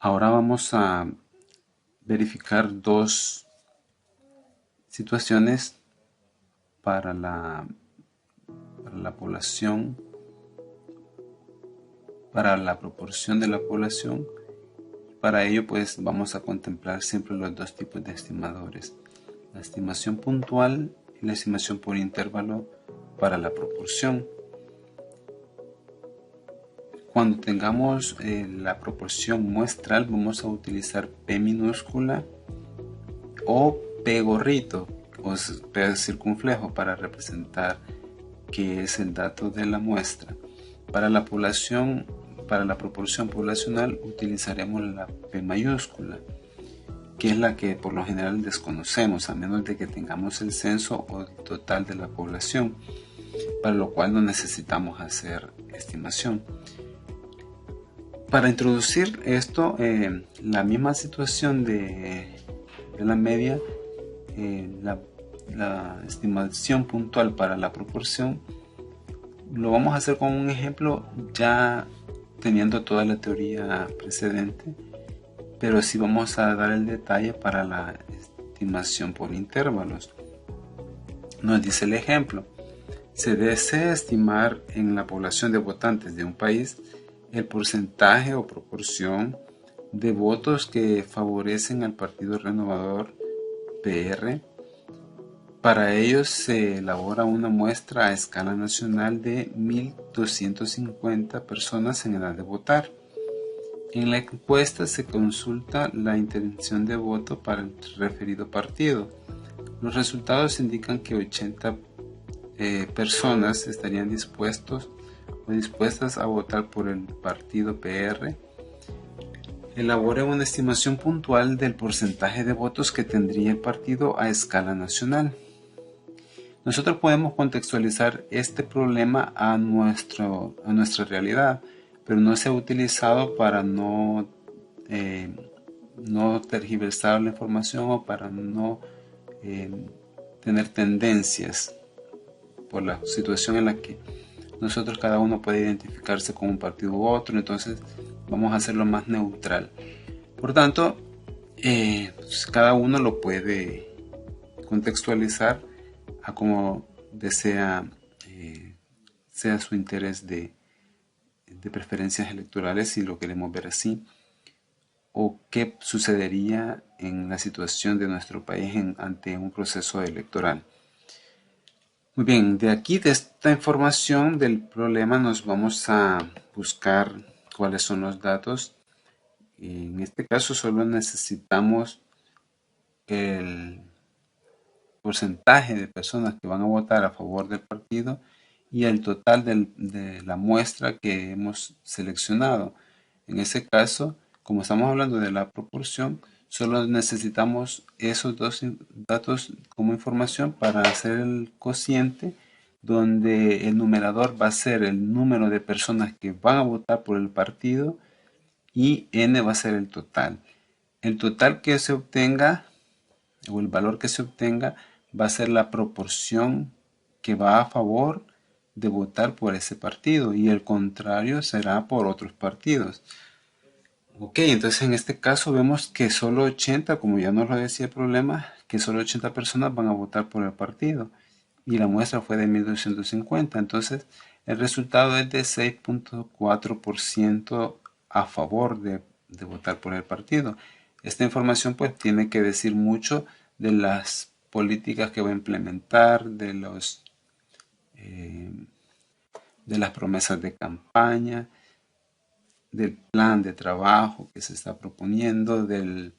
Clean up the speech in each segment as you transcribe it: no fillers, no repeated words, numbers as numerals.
Ahora vamos a verificar dos situaciones para la población, para la proporción de la población. Para ello, pues vamos a contemplar siempre los dos tipos de estimadores: la estimación puntual y la estimación por intervalo para la proporción. Cuando tengamos la proporción muestral, vamos a utilizar P minúscula o P gorrito o P circunflejo para representar que es el dato de la muestra. Para la población, para la proporción poblacional utilizaremos la P mayúscula, que es la que por lo general desconocemos, a menos de que tengamos el censo o el total de la población, para lo cual no necesitamos hacer estimación. Para introducir esto, la misma situación de la media, la estimación puntual para la proporción, lo vamos a hacer con un ejemplo ya teniendo toda la teoría precedente, pero sí vamos a dar el detalle para la estimación por intervalos. Nos dice el ejemplo: se desea estimar en la población de votantes de un país el porcentaje o proporción de votos que favorecen al Partido Renovador PR. Para ello se elabora una muestra a escala nacional de 1.250 personas en edad de votar. En la encuesta se consulta la intención de voto para el referido partido. Los resultados indican que 80 personas estarían dispuestos o dispuestas a votar por el partido PR. Elabore una estimación puntual del porcentaje de votos que tendría el partido a escala nacional. Nosotros podemos contextualizar este problema a nuestra realidad, pero no se ha utilizado para no tergiversar la información o para no tener tendencias por la situación en la que nosotros cada uno puede identificarse con un partido u otro. Entonces vamos a hacerlo más neutral. Por tanto, pues cada uno lo puede contextualizar a como desea, sea su interés de preferencias electorales, si lo queremos ver así, o qué sucedería en la situación de nuestro país ante un proceso electoral. Muy bien, de aquí, de esta información del problema, nos vamos a buscar cuáles son los datos. En este caso solo necesitamos el porcentaje de personas que van a votar a favor del partido y el total de la muestra que hemos seleccionado. En ese caso, como estamos hablando de la proporción, solo necesitamos esos dos datos como información para hacer el cociente, donde el numerador va a ser el número de personas que van a votar por el partido y n va a ser el total. El total que se obtenga, o el valor que se obtenga, va a ser la proporción que va a favor de votar por ese partido, y el contrario será por otros partidos. Ok, entonces en este caso vemos que solo 80, como ya nos lo decía el problema, que solo 80 personas van a votar por el partido y la muestra fue de 1.250. Entonces el resultado es de 6.4% a favor de votar por el partido. Esta información pues tiene que decir mucho de las políticas que va a implementar, de las promesas de campaña, del plan de trabajo que se está proponiendo, de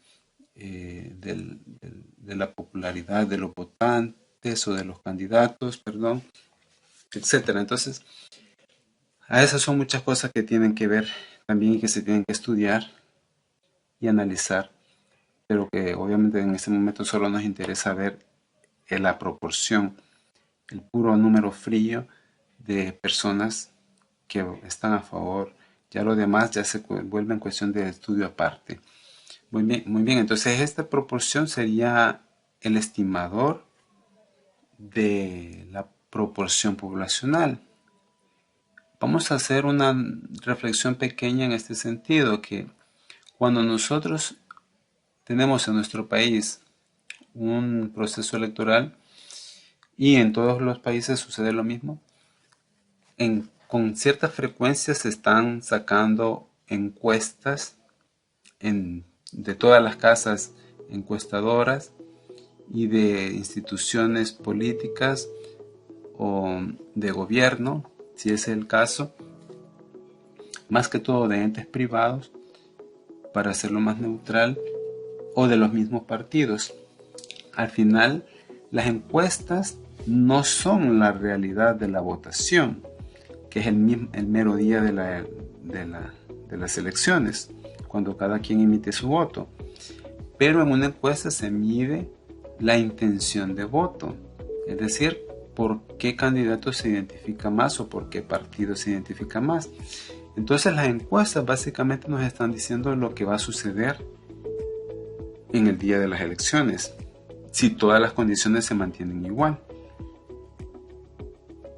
la popularidad de los votantes o de los candidatos, perdón, etcétera. Entonces, a esas son muchas cosas que tienen que ver también y que se tienen que estudiar y analizar, pero que obviamente en este momento solo nos interesa ver la proporción, el puro número frío de personas que están a favor. Ya lo demás ya se vuelve en cuestión de estudio aparte. Muy bien, entonces esta proporción sería el estimador de la proporción poblacional. Vamos a hacer una reflexión pequeña en este sentido, que Cuando nosotros tenemos en nuestro país un proceso electoral y en todos los países sucede lo mismo, con cierta frecuencia se están sacando encuestas de todas las casas encuestadoras y de instituciones políticas o de gobierno, si es el caso, más que todo de entes privados, para hacerlo más neutral, o de los mismos partidos. Al final, las encuestas no son la realidad de la votación, que es el mero día de las elecciones, cuando cada quien emite su voto. Pero en una encuesta se mide la intención de voto, es decir, por qué candidato se identifica más o por qué partido se identifica más. Entonces las encuestas básicamente nos están diciendo lo que va a suceder en el día de las elecciones, si todas las condiciones se mantienen igual.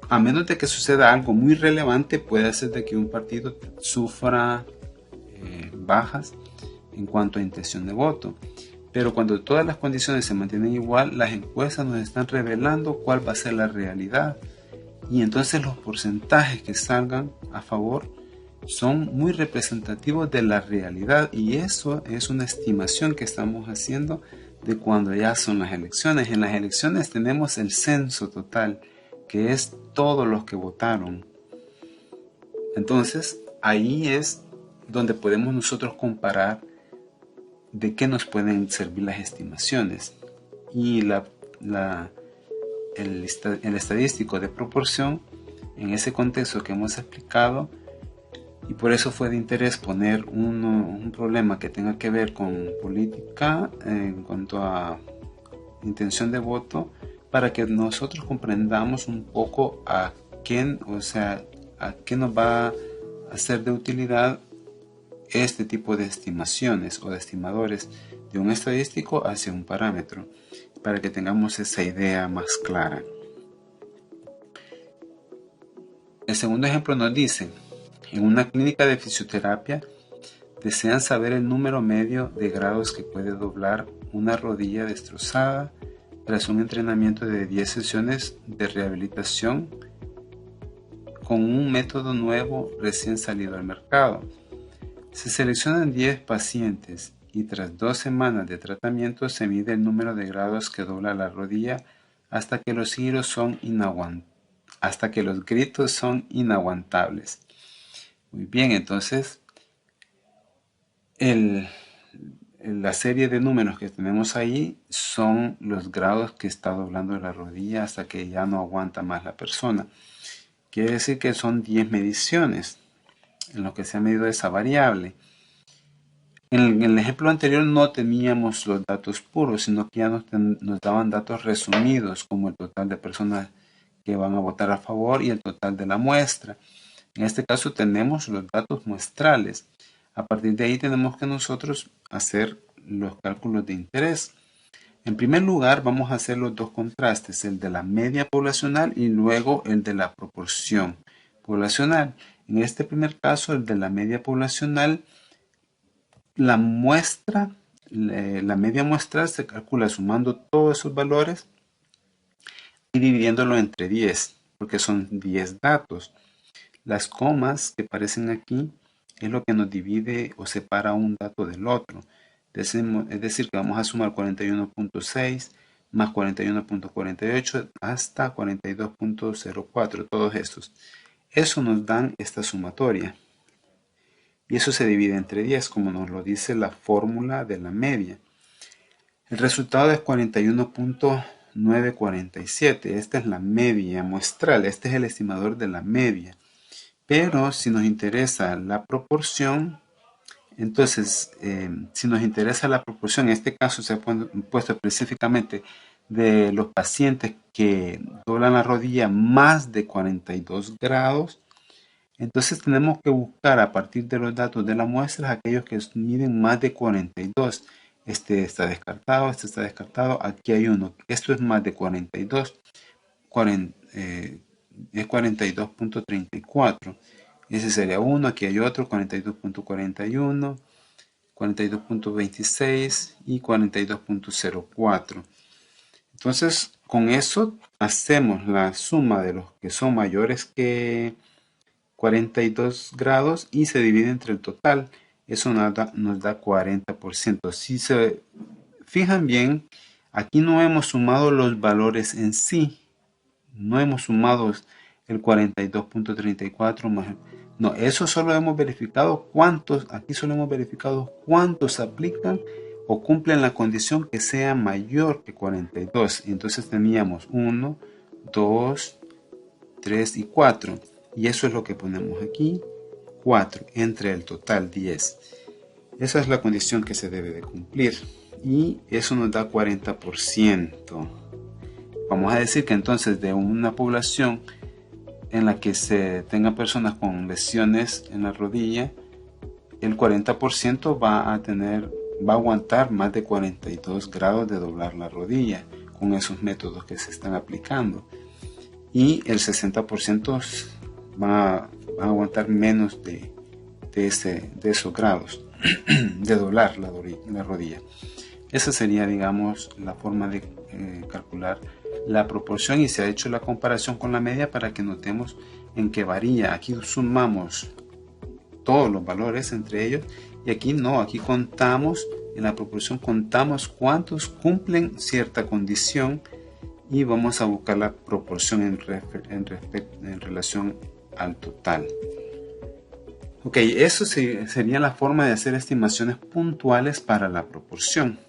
A menos de que suceda algo muy relevante, puede ser de que un partido sufra bajas en cuanto a intención de voto. Pero cuando todas las condiciones se mantienen igual, las encuestas nos están revelando cuál va a ser la realidad. Y entonces los porcentajes que salgan a favor son muy representativos de la realidad, y eso es una estimación que estamos haciendo de cuando ya son las elecciones. En las elecciones tenemos el censo total, que es todos los que votaron. Entonces ahí es donde podemos nosotros comparar de qué nos pueden servir las estimaciones. Y el estadístico de proporción, en ese contexto que hemos explicado, y por eso fue de interés poner un problema que tenga que ver con política en cuanto a intención de voto, para que nosotros comprendamos un poco a qué nos va a ser de utilidad este tipo de estimaciones o de estimadores de un estadístico hacia un parámetro, para que tengamos esa idea más clara. El segundo ejemplo nos dice: en una clínica de fisioterapia desean saber el número medio de grados que puede doblar una rodilla destrozada tras un entrenamiento de 10 sesiones de rehabilitación con un método nuevo recién salido al mercado. Se seleccionan 10 pacientes y tras 2 semanas de tratamiento se mide el número de grados que dobla la rodilla hasta que los gritos son inaguantables. Muy bien, entonces la serie de números que tenemos ahí son los grados que está doblando la rodilla hasta que ya no aguanta más la persona. Quiere decir que son 10 mediciones en lo que se ha medido esa variable. En el ejemplo anterior no teníamos los datos puros, sino que ya nos daban datos resumidos, como el total de personas que van a votar a favor y el total de la muestra. En este caso tenemos los datos muestrales. A partir de ahí tenemos que nosotros hacer los cálculos de interés. En primer lugar vamos a hacer los dos contrastes, el de la media poblacional y luego el de la proporción poblacional. En este primer caso, el de la media poblacional, la media muestral se calcula sumando todos esos valores y dividiéndolo entre 10, porque son 10 datos. Las comas que aparecen aquí es lo que nos divide o separa un dato del otro. Es decir, que vamos a sumar 41.6 más 41.48 hasta 42.04, todos estos. Eso nos dan esta sumatoria. Y eso se divide entre 10, como nos lo dice la fórmula de la media. El resultado es 41.947. Esta es la media muestral. Este es el estimador de la media. Pero si nos interesa la proporción, entonces, si nos interesa la proporción, en este caso se ha puesto específicamente de los pacientes que doblan la rodilla más de 42 grados, entonces tenemos que buscar a partir de los datos de la muestra aquellos que miden más de 42. Este está descartado, este está descartado, aquí hay uno. Esto es más de 42, es 42.34. Ese sería uno, aquí hay otro, 42.41, 42.26 y 42.04. Entonces, con eso hacemos la suma de los que son mayores que 42 grados y se divide entre el total. Eso nos da 40%. Si se fijan bien, aquí no hemos sumado los valores en sí. No hemos sumado el 42.34 más. No, eso solo hemos verificado cuántos, aquí solo hemos verificado cuántos aplican o cumplen la condición que sea mayor que 42. Y entonces teníamos 1, 2, 3 y 4. Y eso es lo que ponemos aquí, 4, entre el total 10. Esa es la condición que se debe de cumplir. Y eso nos da 40%. Vamos a decir que entonces de una población en la que se tengan personas con lesiones en la rodilla, el 40% va a aguantar más de 42 grados de doblar la rodilla con esos métodos que se están aplicando. Y el 60% va a aguantar menos de esos grados de doblar la rodilla. Esa sería, digamos, la forma de calcular la proporción, y se ha hecho la comparación con la media para que notemos en qué varía. Aquí sumamos todos los valores entre ellos y aquí no, aquí contamos, en la proporción contamos cuántos cumplen cierta condición y vamos a buscar la proporción en relación al total. Ok, eso sería la forma de hacer estimaciones puntuales para la proporción.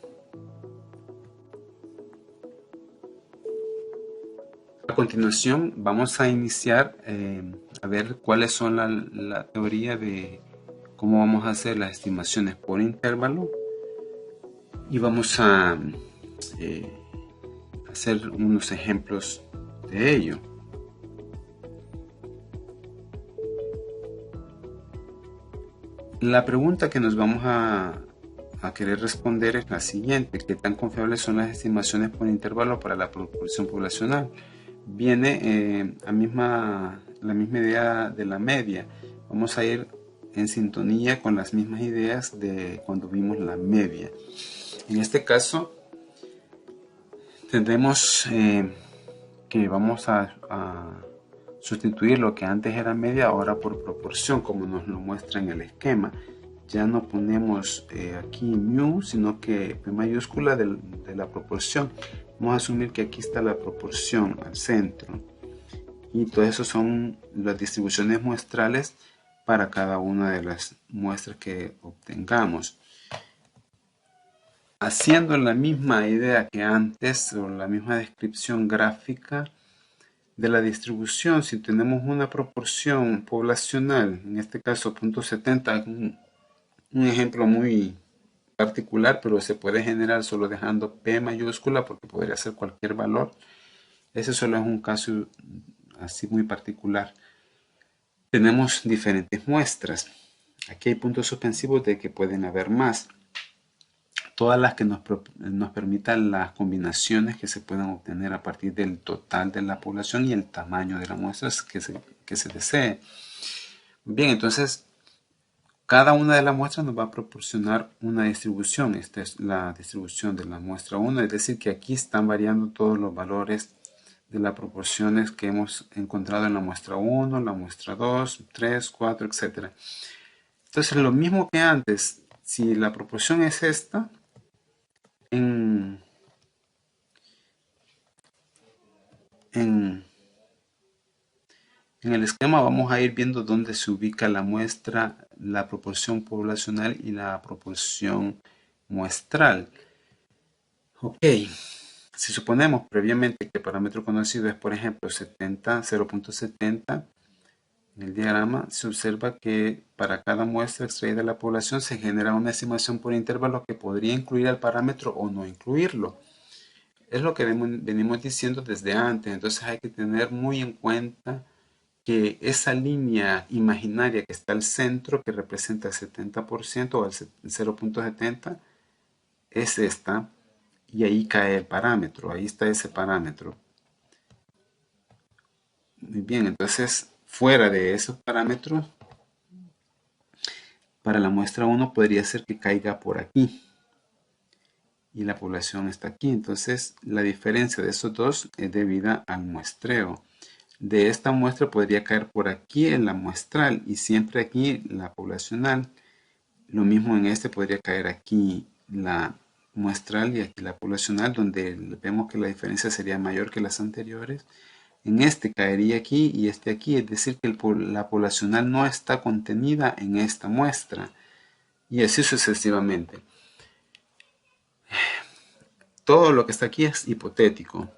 A continuación vamos a iniciar a ver cuáles son la teoría de cómo vamos a hacer las estimaciones por intervalo y vamos a hacer unos ejemplos de ello. La pregunta que nos vamos a querer responder es la siguiente: ¿qué tan confiables son las estimaciones por intervalo para la proporción poblacional? Viene la misma idea de la media. Vamos a ir en sintonía con las mismas ideas de cuando vimos la media. En este caso tendremos que vamos a sustituir lo que antes era media ahora por proporción, como nos lo muestra en el esquema. Ya no ponemos aquí mu, sino que P mayúscula de la proporción. Vamos a asumir que aquí está la proporción al centro. Y todo eso son las distribuciones muestrales para cada una de las muestras que obtengamos. Haciendo la misma idea que antes, o la misma descripción gráfica de la distribución, si tenemos una proporción poblacional, en este caso 0.70, un ejemplo muy particular, pero se puede generar solo dejando P mayúscula porque podría ser cualquier valor. Ese solo es un caso así muy particular. Tenemos diferentes muestras. Aquí hay puntos suspensivos de que pueden haber más. Todas las que nos permitan las combinaciones que se puedan obtener a partir del total de la población y el tamaño de la muestra que se desee. Bien, entonces cada una de las muestras nos va a proporcionar una distribución. Esta es la distribución de la muestra 1, es decir que aquí están variando todos los valores de las proporciones que hemos encontrado en la muestra 1, la muestra 2, 3, 4, etc. Entonces lo mismo que antes, si la proporción es esta, en el esquema vamos a ir viendo dónde se ubica la muestra, la proporción poblacional y la proporción muestral. Ok, si suponemos previamente que el parámetro conocido es, por ejemplo, 0.70, en el diagrama se observa que para cada muestra extraída de la población se genera una estimación por intervalo que podría incluir al parámetro o no incluirlo. Es lo que venimos diciendo desde antes, entonces hay que tener muy en cuenta que esa línea imaginaria que está al centro, que representa el 70% o el 0.70, es esta, y ahí cae el parámetro, ahí está ese parámetro. Muy bien, entonces fuera de esos parámetros para la muestra 1 podría ser que caiga por aquí y la población está aquí. Entonces la diferencia de esos dos es debida al muestreo. De esta muestra podría caer por aquí en la muestral y siempre aquí la poblacional. Lo mismo en este podría caer aquí la muestral y aquí la poblacional, donde vemos que la diferencia sería mayor que las anteriores. En este caería aquí y este aquí, es decir que la poblacional no está contenida en esta muestra y así sucesivamente. Todo lo que está aquí es hipotético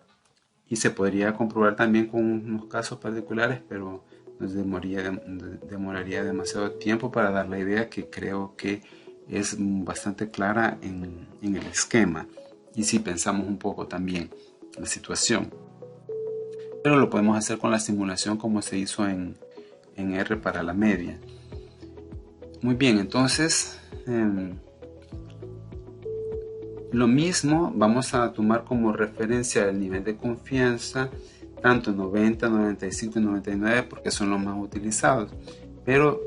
y se podría comprobar también con unos casos particulares, pero nos demoraría demasiado tiempo para dar la idea que creo que es bastante clara en el esquema y si pensamos un poco también la situación. Pero lo podemos hacer con la simulación como se hizo en R para la media. Muy bien, entonces lo mismo vamos a tomar como referencia el nivel de confianza, tanto 90, 95 y 99 porque son los más utilizados. Pero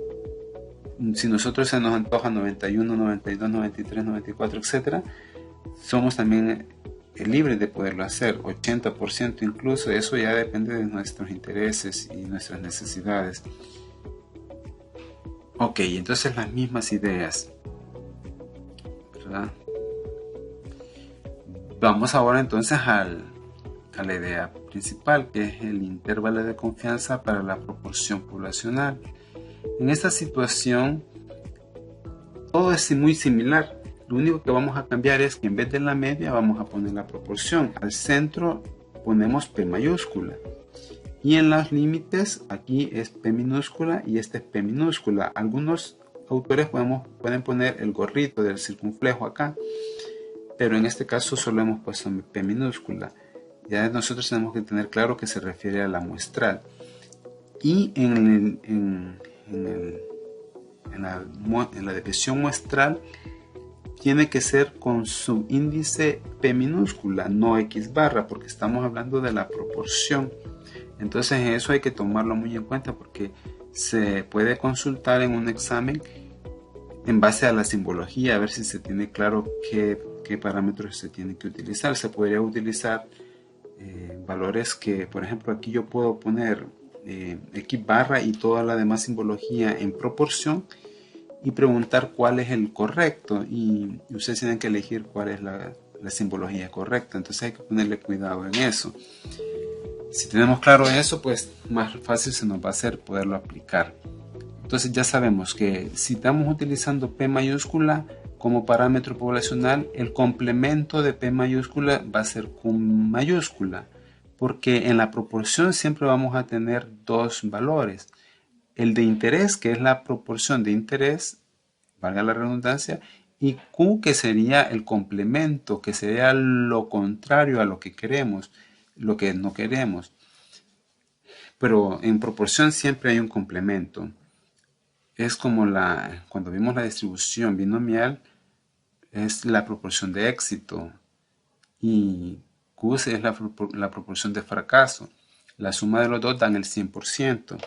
si nosotros se nos antoja 91, 92, 93, 94, etc., somos también libres de poderlo hacer, 80% incluso. Eso ya depende de nuestros intereses y nuestras necesidades. Ok, entonces las mismas ideas, ¿verdad? Vamos ahora entonces a la idea principal, que es el intervalo de confianza para la proporción poblacional. En esta situación todo es muy similar. Lo único que vamos a cambiar es que en vez de la media vamos a poner la proporción. Al centro ponemos P mayúscula. Y en los límites aquí es P minúscula y este es P minúscula. Algunos autores pueden poner el gorrito del circunflejo acá, pero en este caso solo hemos puesto P minúscula. Ya nosotros tenemos que tener claro que se refiere a la muestral. Y en la división muestral tiene que ser con su índice P minúscula, no X barra, porque estamos hablando de la proporción. Entonces eso hay que tomarlo muy en cuenta porque se puede consultar en un examen en base a la simbología, a ver si se tiene claro qué parámetros se tienen que utilizar. Se podría utilizar valores que, por ejemplo, aquí yo puedo poner X barra y toda la demás simbología en proporción y preguntar cuál es el correcto, y ustedes tienen que elegir cuál es la simbología correcta. Entonces hay que ponerle cuidado en eso. Si tenemos claro eso, pues más fácil se nos va a hacer poderlo aplicar. Entonces ya sabemos que si estamos utilizando P mayúscula como parámetro poblacional, el complemento de P mayúscula va a ser Q mayúscula, porque en la proporción siempre vamos a tener dos valores. El de interés, que es la proporción de interés, valga la redundancia, y Q, que sería el complemento, que sería lo contrario a lo que queremos, lo que no queremos. Pero en proporción siempre hay un complemento. Es como cuando vimos la distribución binomial, es la proporción de éxito y Q es la proporción de fracaso. La suma de los dos dan el 100%.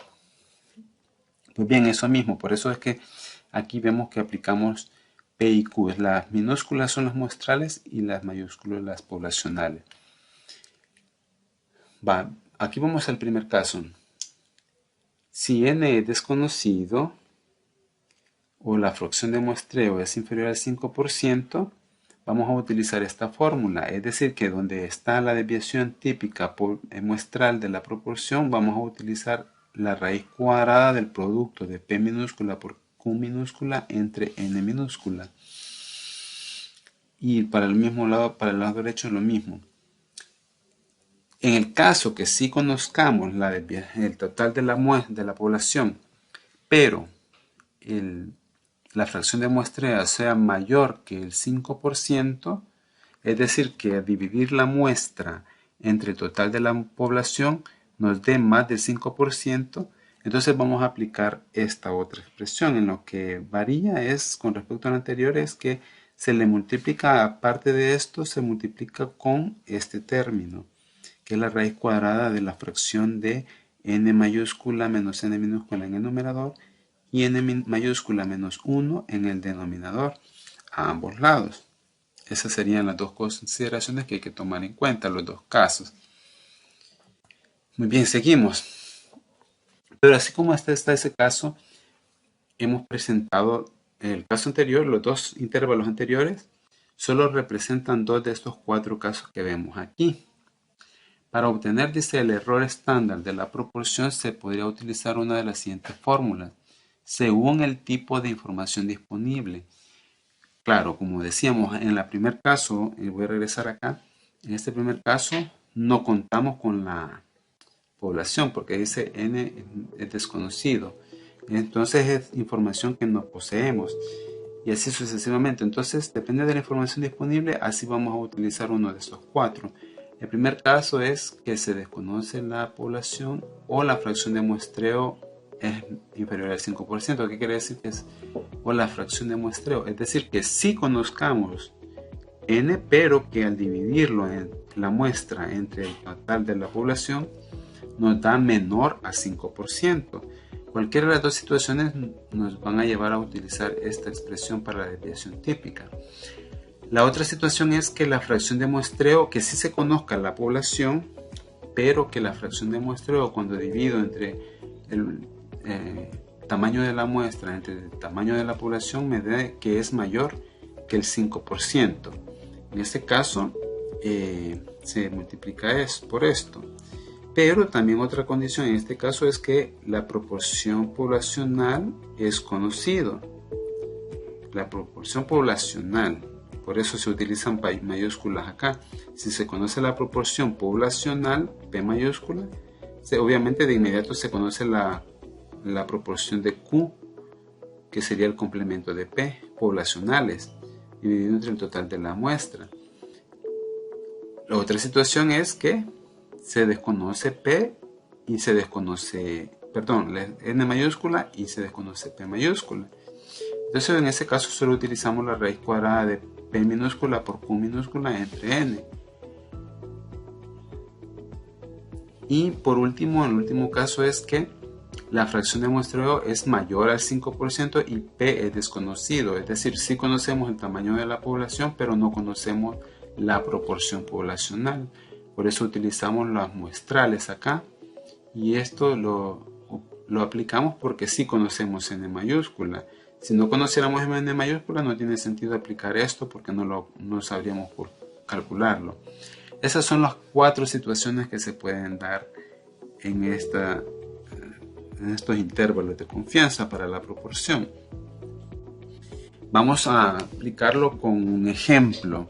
Pues bien, eso mismo, por eso es que aquí vemos que aplicamos P y Q. Las minúsculas son las muestrales y las mayúsculas las poblacionales. Aquí vamos al primer caso. Si n es desconocido o la fracción de muestreo es inferior al 5%, vamos a utilizar esta fórmula. Es decir, que donde está la desviación típica muestral de la proporción, vamos a utilizar la raíz cuadrada del producto de P minúscula por Q minúscula entre N minúscula. Y para el mismo lado, para el lado derecho, lo mismo. En el caso que sí conozcamos el total de la población, pero la fracción de muestreo sea mayor que el 5%, es decir, que dividir la muestra entre el total de la población nos dé más del 5%, entonces vamos a aplicar esta otra expresión. En lo que varía es, con respecto a la anterior, es que se le multiplica, aparte de esto, se multiplica con este término, que es la raíz cuadrada de la fracción de n mayúscula menos n minúscula en el numerador y n mayúscula menos 1 en el denominador a ambos lados. Esas serían las dos consideraciones que hay que tomar en cuenta, los dos casos. Muy bien, seguimos. Pero así como está ese caso, hemos presentado el caso anterior, los dos intervalos anteriores, solo representan dos de estos cuatro casos que vemos aquí. Para obtener, dice, el error estándar de la proporción se podría utilizar una de las siguientes fórmulas, según el tipo de información disponible. Claro, como decíamos en el primer caso, voy a regresar acá, en este primer caso no contamos con la población porque dice n es desconocido. Entonces es información que no poseemos y así sucesivamente. Entonces depende de la información disponible, así vamos a utilizar uno de estos cuatro. El primer caso es que se desconoce la población o la fracción de muestreo es inferior al 5%. ¿Qué quiere decir que es? O la fracción de muestreo. Es decir, que sí conozcamos n, pero que al dividirlo en la muestra entre el total de la población nos da menor a 5%. Cualquiera de las dos situaciones nos van a llevar a utilizar esta expresión para la desviación típica. La otra situación es que la fracción de muestreo, que sí se conozca la población, pero que la fracción de muestreo cuando divido entre el tamaño de la muestra entre el tamaño de la población me dé que es mayor que el 5%. En este caso se multiplica por esto. Pero también otra condición en este caso es que la proporción poblacional es conocido. La proporción poblacional, por eso se utilizan mayúsculas acá. Si se conoce la proporción poblacional, P mayúscula, obviamente de inmediato se conoce la proporción de Q, que sería el complemento de P, poblacionales, dividido entre el total de la muestra. La otra situación es que se desconoce P y se desconoce, N mayúscula y se desconoce P mayúscula. Entonces en ese caso solo utilizamos la raíz cuadrada de P minúscula por Q minúscula entre N. Y por último, el último caso es que la fracción de muestreo es mayor al 5% y P es desconocido. Es decir, sí conocemos el tamaño de la población, pero no conocemos la proporción poblacional. Por eso utilizamos las muestrales acá. Y esto lo aplicamos porque sí conocemos N mayúscula. Si no conociéramos N mayúscula, no tiene sentido aplicar esto porque no sabríamos por calcularlo. Esas son las cuatro situaciones que se pueden dar en estos intervalos de confianza para la proporción. Vamos a aplicarlo con un ejemplo.